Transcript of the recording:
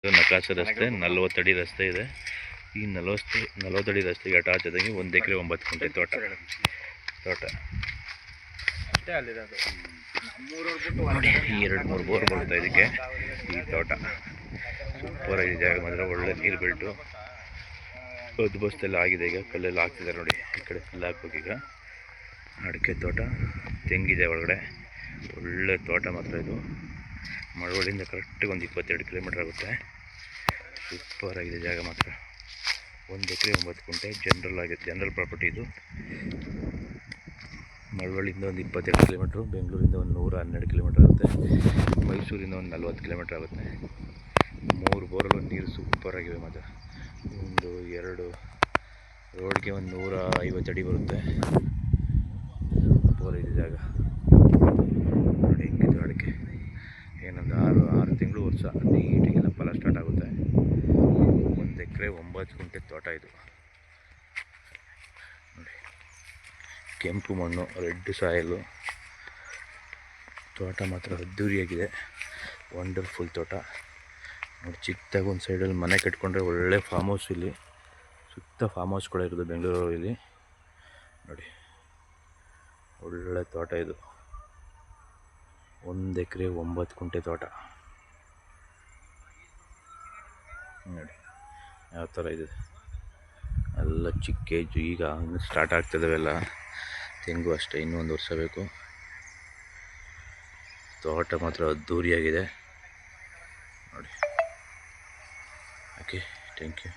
ನಕಾಸೆ ರಸ್ತೆ 40 ಅಡಿ ರಸ್ತೆ ಇದೆ. ಈ 40 ಅಡಿ ರಸ್ತೆಗೆ ಅಟ್ಯಾಚ್ ಆದಂಗೆ 1 ಎಕರೆ 9 ಗುಂಟೆ ತೋಟ ನೋಡಿ. 2-3 ಬೋರ್ ಬರುತ್ತೆ ಇದಕ್ಕೆ. ಈ ತೋಟ ಸೂಪರ್ ಆಗಿದೆ. ಜಾಗ ಮಾತ್ರ ಒಳ್ಳೆ ನೀರು ಬಿಟ್ಟು ಬಸ್ತೆಲ್ಲ ಆಗಿದೆ. ಈಗ ಕಲ್ಲೆಲ್ಲ ಹಾಕ್ತಿದ್ದಾರೆ ನೋಡಿ. ಈ ಕಡೆ ಕಲ್ಲು ಹಾಕ್ಬೇಕು. ಈಗ ಅಡಿಕೆ ತೋಟ, ತೆಂಗಿದೆ ಒಳಗಡೆ. ಒಳ್ಳೆ ತೋಟ ಮಾತ್ರ ಇದು. ಮಳವಳ್ಳಿಯಿಂದ ಕರೆಕ್ಟಾಗಿ ಒಂದು 22 ಕಿಲೋಮೀಟ್ರ್ ಆಗುತ್ತೆ. ಸೂಪರ್ ಆಗಿದೆ ಜಾಗ ಮಾತ್ರ. 1 ಎಕರೆ 9 ಗುಂಟೆ ಜನರಲ್ ಪ್ರಾಪರ್ಟಿ ಇದು. ಮಳವಳ್ಳಿಯಿಂದ ಒಂದು 22 ಕಿಲೋಮೀಟ್ರು, ಬೆಂಗಳೂರಿಂದ ಒಂದು 112 ಕಿಲೋಮೀಟ್ರ್ ಆಗುತ್ತೆ, ಮೈಸೂರಿಂದ ಒಂದು 40 ಕಿಲೋಮೀಟ್ರ್ ಆಗುತ್ತೆ. 3 ಬೋರಲ್ಲಿ ನೀರು ಸೂಪರ್ ಆಗಿವೆ ಮಾತ್ರ. 1 2 ರೋಡ್ಗೆ ಒಂದು 150 ಅಡಿ ಬರುತ್ತೆ. ಸೂಪರ್ ಇದೆ ಜಾಗ ನೋಡಿ. ಹೆಂಗಿದ್ರು ಅಡಿಕೆ ಏನೊಂದು 6 ತಿಂಗಳು ವರ್ಷ ನೀಟಿಗೆಲ್ಲ ಫಲ ಸ್ಟಾರ್ಟ್ ಆಗುತ್ತೆ. 1 ಎಕರೆ 9 ಗುಂಟೆ ತೋಟ ಇದು ನೋಡಿ. ಕೆಂಪು ಮಣ್ಣು, ರೆಡ್ ಸಾಯಿಲು. ತೋಟ ಮಾತ್ರ ಅದ್ದೂರಿಯಾಗಿದೆ. ವಂಡರ್ಫುಲ್ ತೋಟ ನೋಡಿ. ಚಿಕ್ಕದಾಗಿ ಒಂದು ಸೈಡಲ್ಲಿ ಮನೆ ಕಟ್ಕೊಂಡ್ರೆ ಒಳ್ಳೆ ಫಾರ್ಮ್ ಹೌಸ್. ಇಲ್ಲಿ ಸುತ್ತ ಫಾರ್ಮ್ ಹೌಸ್ಗಳೇ ಇರೋದು ಬೆಂಗಳೂರಲ್ಲಿ ನೋಡಿ. ಒಳ್ಳೆ ತೋಟ ಇದು. 1 ಎಕರೆ 9 ಗುಂಟೆ ತೋಟ ನೋಡಿ ಯಾವ ಥರ ಇದೆ. ಎಲ್ಲ ಚಿಕ್ಕ ಏಜು. ಈಗ ಸ್ಟಾರ್ಟ್ ಆಗ್ತಿದ್ದಾವೆಲ್ಲ. ತೆಂಗು ಅಷ್ಟೇ, ಇನ್ನೂ 1 ವರ್ಷ ಬೇಕು. ತೋಟ ಮಾತ್ರ ಅದ್ದೂರಿಯಾಗಿದೆ ನೋಡಿ. Okay, thank you.